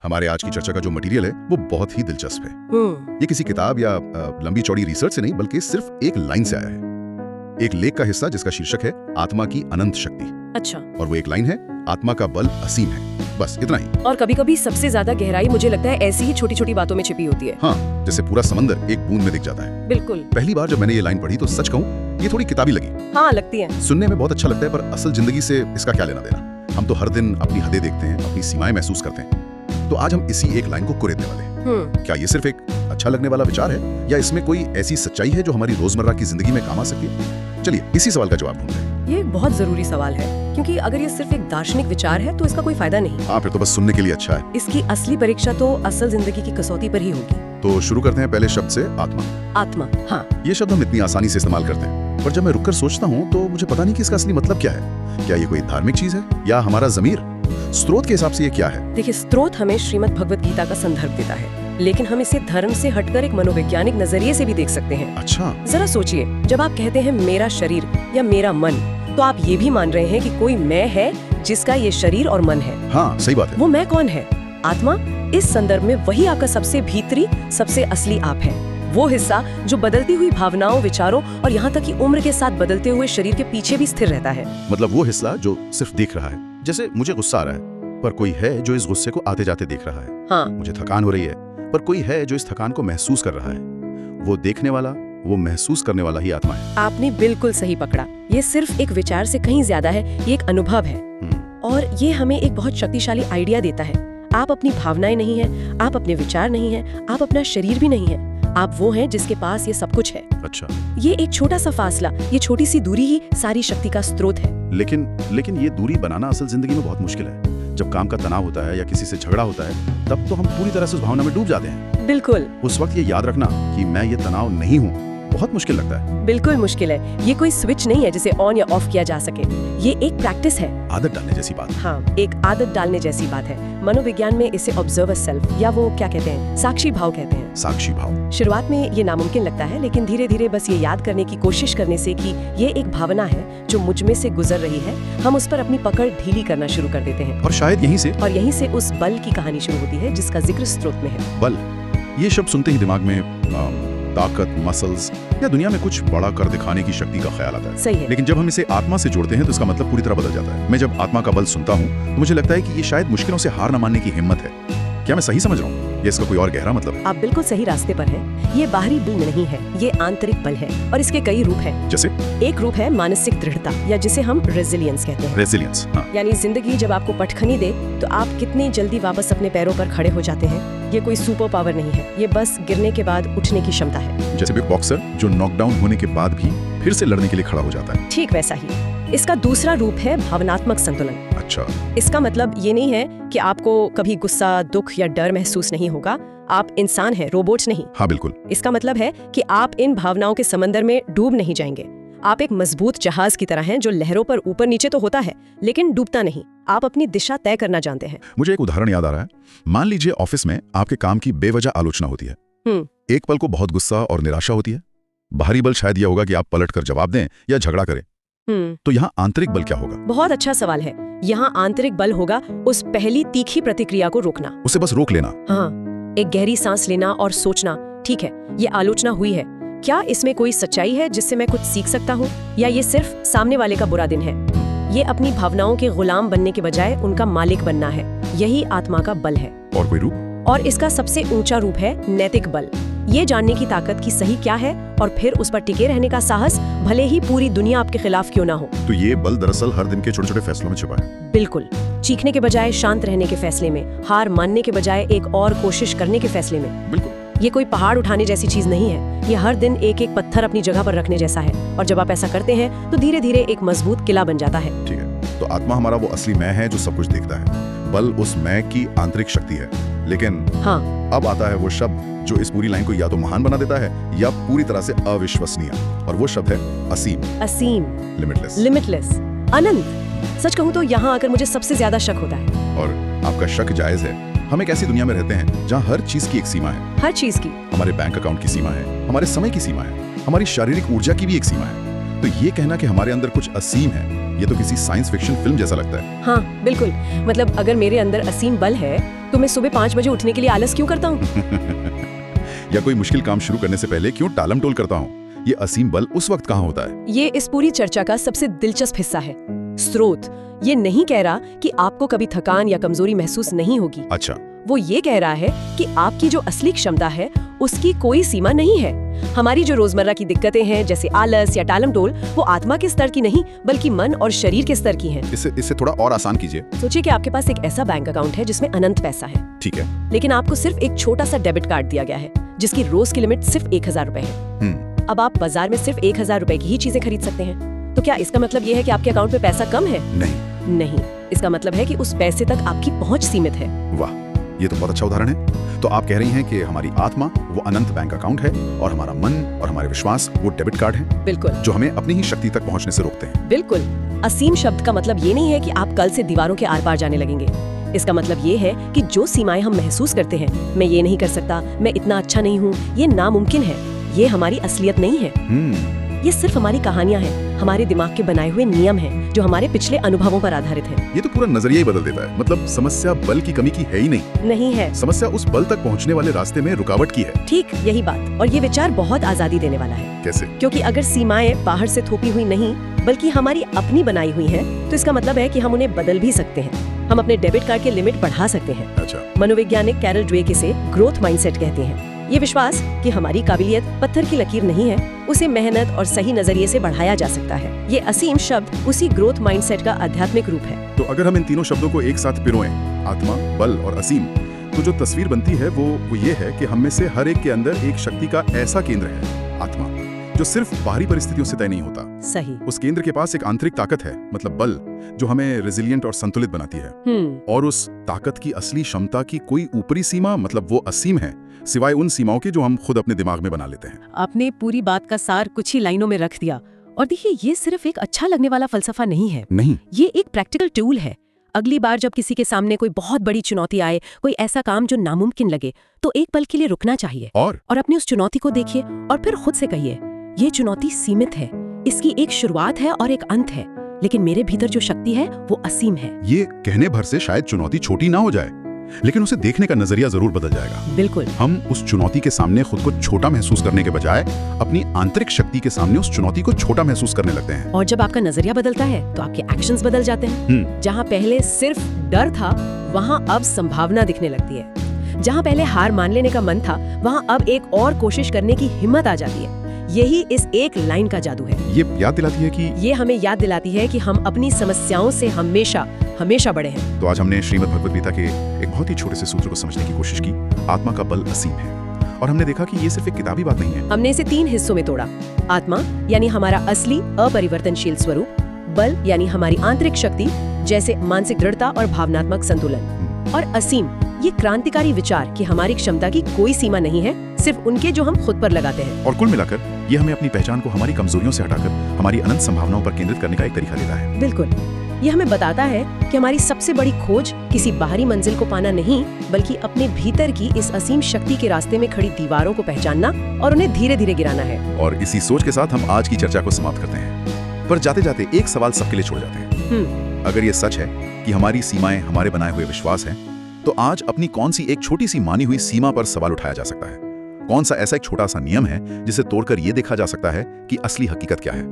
हमारे आज की चर्चा का जो मटेरियल है वो बहुत ही दिलचस्प है। ये किसी किताब या लंबी चौड़ी रिसर्च से नहीं बल्कि सिर्फ एक लाइन से आया है। एक लेख का हिस्सा जिसका शीर्षक है आत्मा की अनंत शक्ति। अच्छा। और वो एक लाइन है, आत्मा का बल असीम है। बस इतना ही। और कभी-कभी सबसे ज्यादा गहराई मुझे लगता है ऐसी ही छोटी-छोटी बातों में छिपी होती है। हाँ, जैसे पूरा समंदर एक बूंद में दिख जाता है। बिल्कुल। पहली बार जब मैंने ये लाइन पढ़ी तो सच कहूँ ये थोड़ी किताबी लगी। हाँ, लगती है। सुनने में बहुत अच्छा लगता है पर असल जिंदगी से इसका क्या लेना देना। हम तो हर दिन अपनी हदें देखते हैं, अपनी सीमाएं महसूस करते हैं। तो आज हम इसी एक लाइन को कुरेदने वाले हैं। क्या ये सिर्फ एक अच्छा लगने वाला विचार है या इसमें कोई ऐसी सच्चाई है जो हमारी रोजमर्रा की जिंदगी में काम आ सकती है? चलिए इसी सवाल का जवाब ढूंढते हैं। ये एक बहुत जरूरी सवाल है क्योंकि अगर ये सिर्फ एक दार्शनिक विचार है तो इसका कोई फायदा नहीं। हाँ, फिर तो बस सुनने के लिए अच्छा है। इसकी असली परीक्षा तो असल जिंदगी की कसौटी पर ही होगी। तो शुरू करते हैं पहले शब्द से, आत्मा। आत्मा, हाँ। ये शब्द हम इतनी आसानी से इस्तेमाल करते हैं पर जब मैं रुककर सोचता हूँ तो मुझे पता नहीं कि इसका असली मतलब क्या है। क्या ये कोई धार्मिक चीज है या हमारा जमीर? स्रोत के हिसाब से ये क्या है? देखिए, स्रोत हमें श्रीमद् भगवत गीता का संदर्भ देता है, लेकिन हम इसे धर्म से हटकर एक मनोवैज्ञानिक नजरिए से भी देख सकते हैं। अच्छा। जरा सोचिए, जब आप कहते हैं मेरा शरीर या मेरा मन, तो आप ये भी मान रहे हैं कि कोई मैं है जिसका ये शरीर और मन है। हाँ, सही बात है। वो मैं कौन है? आत्मा इस संदर्भ में वही आपका सबसे भीतरी, सबसे असली आप है। वो हिस्सा जो बदलती हुई भावनाओं, विचारों और यहाँ तक कि उम्र के साथ बदलते हुए शरीर के पीछे भी स्थिर रहता है। मतलब वो हिस्सा जो सिर्फ देख रहा है। जैसे मुझे गुस्सा आ रहा है पर कोई है जो इस गुस्से को आते जाते देख रहा है। हाँ। मुझे थकान हो रही है पर कोई है जो इस थकान को महसूस कर रहा है। वो देखने वाला, वो महसूस करने वाला ही आत्मा है। आपने बिल्कुल सही पकड़ा। ये सिर्फ एक विचार से कहीं ज्यादा है, ये एक अनुभव है। और ये हमें एक बहुत शक्तिशाली आइडिया देता है। आप अपनी भावनाएं नहीं है, आप अपने विचार नहीं है, आप अपना शरीर भी नहीं है। आप वो हैं जिसके पास ये सब कुछ है। अच्छा। ये एक छोटा सा फासला, ये छोटी सी दूरी ही सारी शक्ति का स्रोत है। लेकिन ये दूरी बनाना असल जिंदगी में बहुत मुश्किल है। जब काम का तनाव होता है या किसी से झगड़ा होता है तब तो हम पूरी तरह से उस भावना में डूब जाते हैं। बिल्कुल। उस वक्त ये याद रखना कि मैं ये तनाव नहीं हूँ बहुत मुश्किल लगता है। बिल्कुल मुश्किल है। ये कोई स्विच नहीं है जिसे ऑन या ऑफ किया जा सके। ये एक प्रैक्टिस है। आदत डालने जैसी बात। हाँ, एक आदत डालने जैसी बात है। मनोविज्ञान में इसे ऑब्जर्वर सेल्फ या वो क्या कहते हैं, साक्षी भाव कहते हैं। साक्षी भाव। शुरुआत में ये नामुमकिन लगता है, लेकिन धीरे धीरे बस ये याद करने की कोशिश करने से कि ये एक भावना है जो मुझ में से गुजर रही है, हम उस पर अपनी पकड़ ढीली करना शुरू कर देते हैं। और शायद यहीं से उस बल की कहानी शुरू होती है जिसका जिक्र स्रोत में है। बल, ये शब्द सुनते ही दिमाग में ताकत, मसल्स या दुनिया में कुछ बड़ा कर दिखाने की शक्ति का ख्याल आता है। सही है। लेकिन जब हम इसे आत्मा से जोड़ते हैं तो इसका मतलब पूरी तरह बदल जाता है। मैं जब आत्मा का बल सुनता हूँ तो मुझे लगता है कि ये शायद मुश्किलों से हार न मानने की हिम्मत है। क्या मैं सही समझ रहा हूँ या इसका कोई और गहरा मतलब है? आप बिल्कुल सही रास्ते पर हैं। ये बाहरी बल नहीं है, ये आंतरिक बल है और इसके कई रूप हैं। जैसे? एक रूप है मानसिक दृढ़ता या जिसे हम रेजिलियंस कहते हैं। रेजिलियंस, हाँ। यानी जिंदगी जब आपको पटखनी दे तो आप कितनी जल्दी वापस अपने पैरों पर खड़े हो जाते हैं। ये कोई सुपर पावर नहीं है, ये बस गिरने के बाद उठने की क्षमता है। जैसे एक बॉक्सर जो नॉकडाउन होने के बाद भी फिर से लड़ने के लिए खड़ा हो जाता है। ठीक वैसा ही। इसका दूसरा रूप है भावनात्मक संतुलन। अच्छा। इसका मतलब ये नहीं है कि आपको कभी गुस्सा, दुख या डर महसूस नहीं होगा। आप इंसान हैं, रोबोट्स नहीं। हाँ, बिल्कुल। इसका मतलब है कि आप इन भावनाओं के समंदर में डूब नहीं जाएंगे। आप एक मजबूत जहाज की तरह हैं जो लहरों पर ऊपर नीचे तो होता है लेकिन डूबता नहीं। आप अपनी दिशा तय करना जानते हैं। मुझे एक उदाहरण याद आ रहा है। मान लीजिए ऑफिस में आपके काम की बेवजह आलोचना होती है। एक पल को बहुत गुस्सा और निराशा होती है। बाहरी बल शायद यह होगा कि आप पलट कर जवाब दें या झगड़ा करें। तो यहाँ आंतरिक बल क्या होगा? बहुत अच्छा सवाल है। यहाँ आंतरिक बल होगा उस पहली तीखी प्रतिक्रिया को रोकना। उसे बस रोक लेना। हाँ, एक गहरी सांस लेना और सोचना, ठीक है, ये आलोचना हुई है, क्या इसमें कोई सच्चाई है जिससे मैं कुछ सीख सकता हूँ, या ये सिर्फ सामने वाले का बुरा दिन है? ये अपनी भावनाओं के गुलाम बनने के बजाय उनका मालिक बनना है। यही आत्मा का बल है। और कोई रूप? और इसका सबसे ऊंचा रूप है नैतिक बल। ये जानने की ताकत कि सही क्या है और फिर उस पर टिके रहने का साहस, भले ही पूरी दुनिया आपके खिलाफ क्यों ना हो। तो ये बल दरअसल हर दिन के छोटे छोटे फैसलों में छिपा है। बिल्कुल। चीखने के बजाय शांत रहने के फैसले में, हार मानने के बजाय एक और कोशिश करने के फैसले में। बिल्कुल। ये कोई पहाड़ उठाने जैसी चीज नहीं है, ये हर दिन एक एक पत्थर अपनी जगह पर रखने जैसा है। और जब आप ऐसा करते हैं तो धीरे धीरे एक मजबूत किला बन जाता है। ठीक है, तो आत्मा हमारा वो असली मैं है जो सब कुछ देखता है। बल उस मैं की आंतरिक शक्ति है। लेकिन हाँ, अब आता है वो शब्द जो इस पूरी लाइन को या तो महान बना देता है या पूरी तरह से अविश्वसनीय, और वो शब्द है असीम। असीम, लिमिटलेस। लिमिटलेस, अनंत। सच कहूँ तो यहाँ आकर मुझे सबसे ज्यादा शक होता है। और आपका शक जायज है। हम एक ऐसी दुनिया में रहते हैं जहाँ हर चीज की एक सीमा है। हर चीज की। हमारे बैंक अकाउंट की सीमा है, हमारे समय की सीमा है, हमारी शारीरिक ऊर्जा की भी एक सीमा है। तो ये कहना कि हमारे अंदर कुछ असीम है, ये तो किसी साइंस फिक्शन फिल्म जैसा लगता है। हाँ बिल्कुल, मतलब अगर मेरे अंदर असीम बल है तो मैं सुबह 5 बजे उठने के लिए आलस क्यों करता हूँ? या कोई मुश्किल काम शुरू करने से पहले क्यों टालम टोल करता हूँ? ये असीम बल उस वक्त कहाँ होता है? ये इस पूरी चर्चा का सबसे दिलचस्प हिस्सा है। स्रोत ये नहीं कह रहा कि आपको कभी थकान या कमजोरी महसूस नहीं होगी। अच्छा, वो ये कह रहा है कि आपकी जो असली क्षमता है उसकी कोई सीमा नहीं है। हमारी जो रोजमर्रा की दिक्कतें हैं जैसे आलस या टालम टोल, वो आत्मा के स्तर की नहीं बल्कि मन और शरीर के स्तर की हैं। इसे थोड़ा और आसान कीजिए। सोचिए कि आपके पास एक ऐसा बैंक अकाउंट है जिसमें अनंत पैसा है। ठीक है। लेकिन आपको सिर्फ एक छोटा सा डेबिट कार्ड दिया गया है जिसकी रोज की लिमिट सिर्फ 1000 रुपए है। अब आप बाजार में सिर्फ 1000 रुपए की ही चीजें खरीद सकते हैं। तो क्या इसका मतलब ये है कि आपके अकाउंट में पैसा कम है? नहीं, इसका मतलब है कि उस पैसे तक आपकी पहुंच सीमित है। वाह, ये तो बहुत अच्छा उदाहरण है। तो आप कह रही हैं कि हमारी आत्मा वो अनंत बैंक अकाउंट है और हमारा मन और हमारे विश्वास वो डेबिट कार्ड है। बिल्कुल। जो हमें अपनी ही शक्ति तक पहुंचने से रोकते हैं। बिल्कुल। असीम शब्द का मतलब ये नहीं है कि आप कल से दीवारों के आर पार जाने लगेंगे। इसका मतलब ये है कि जो सीमाएं हम महसूस करते हैं, मैं ये नहीं कर सकता, मैं इतना अच्छा नहीं हूँ, ये नामुमकिन है, ये हमारी असलियत नहीं है। ये सिर्फ हमारी कहानियां हैं, हमारे दिमाग के बनाए हुए नियम हैं जो हमारे पिछले अनुभवों पर आधारित हैं। ये तो पूरा नजरिया ही बदल देता है। मतलब समस्या बल की कमी की है ही नहीं है। समस्या उस बल तक पहुंचने वाले रास्ते में रुकावट की है। ठीक यही बात। और ये विचार बहुत आजादी देने वाला है। कैसे? क्योंकि अगर सीमाएं बाहर से थोपी हुई नहीं बल्कि हमारी अपनी बनाई हुई हैं, तो इसका मतलब है कि हम उन्हें बदल भी सकते हैं। हम अपने डेबिट कार्ड के लिमिट बढ़ा सकते हैं। अच्छा। मनोवैज्ञानिक कैरल ड्वेक इसे ग्रोथ माइंडसेट कहते हैं। ये विश्वास कि हमारी काबिलियत पत्थर की लकीर नहीं है, उसे मेहनत और सही नजरिए से बढ़ाया जा सकता है। ये असीम शब्द उसी ग्रोथ माइंडसेट का आध्यात्मिक रूप है। तो अगर हम इन तीनों शब्दों को एक साथ पिरोएं, आत्मा, बल और असीम, तो जो तस्वीर बनती है वो ये है कि हम में से हर एक के अंदर एक शक्ति का ऐसा केंद्र है, आत्मा, जो सिर्फ बाहरी परिस्थितियों से तय नहीं होता। सही। उस केंद्र के पास एक आंतरिक ताकत है, मतलब बल, जो हमें रेजिलिएंट और संतुलित बनाती है। और उस ताकत की असली क्षमता की कोई ऊपरी सीमा, मतलब वो असीम है, सिवाय उन सीमाओं के जो हम खुद अपने दिमाग में बना लेते हैं। आपने पूरी बात का सार कुछ ही लाइनों में रख दिया। और देखिए, ये सिर्फ एक अच्छा लगने वाला फलसफा नहीं है। नहीं, ये एक प्रैक्टिकल टूल है। अगली बार जब किसी के सामने कोई बहुत बड़ी चुनौती आए, कोई ऐसा काम जो नामुमकिन लगे, तो एक पल के लिए रुकना चाहिए और अपनी उस चुनौती को देखिए और फिर खुद से कहिए, ये चुनौती सीमित है, इसकी एक शुरुआत है और एक अंत है, लेकिन मेरे भीतर जो शक्ति है वो असीम है। ये कहने भर से शायद चुनौती छोटी ना हो जाए, लेकिन उसे देखने का नजरिया जरूर बदल जाएगा। बिल्कुल। हम उस चुनौती के सामने खुद को छोटा महसूस करने के बजाय अपनी आंतरिक शक्ति के सामने उस चुनौती को छोटा महसूस करने लगते हैं। और जब आपका नजरिया बदलता है तो आपके एक्शंस बदल जाते हैं। जहाँ पहले सिर्फ डर था, वहाँ अब संभावना दिखने लगती है। जहाँ पहले हार मान लेने का मन था, वहाँ अब एक और कोशिश करने की हिम्मत आ जाती है। यही इस एक लाइन का जादू है। ये याद दिलाती है कि ये हमें याद दिलाती है कि हम अपनी समस्याओं से हमेशा हमेशा बड़े हैं। तो आज हमने श्रीमद् भगवद गीता के एक बहुत ही छोटे से सूत्र को समझने की कोशिश की। आत्मा का बल असीम है, और हमने देखा कि ये सिर्फ एक किताबी बात नहीं है। हमने इसे 3 हिस्सों में तोड़ा। आत्मा यानी हमारा असली अपरिवर्तनशील स्वरूप, बल यानी हमारी आंतरिक शक्ति जैसे मानसिक दृढ़ता और भावनात्मक संतुलन, और असीम ये क्रांतिकारी विचार कि हमारी क्षमता की कोई सीमा नहीं है, सिर्फ उनके जो हम खुद पर लगाते हैं। और कुल मिलाकर ये हमें अपनी पहचान को हमारी कमजोरियों से हटाकर हमारी अनंत संभावनाओं पर केंद्रित करने का एक तरीका देता है। बिल्कुल। ये हमें बताता है कि हमारी सबसे बड़ी खोज किसी बाहरी मंजिल को पाना नहीं, बल्कि अपने भीतर की इस असीम शक्ति के रास्ते में खड़ी दीवारों को पहचानना और उन्हें धीरे धीरे गिराना है। और इसी सोच के साथ हम आज की चर्चा को समाप्त करते हैं। पर जाते जाते एक सवाल सबके लिए छोड़ जाते हैं। अगर ये सच है कि हमारी सीमाएं हमारे बनाए हुए विश्वास हैं, तो आज अपनी कौन सी एक छोटी सी मानी हुई सीमा पर सवाल उठाया जा सकता है? कौन सा ऐसा एक छोटा सा नियम है जिसे तोड़कर ये देखा जा सकता है कि असली हकीकत क्या है?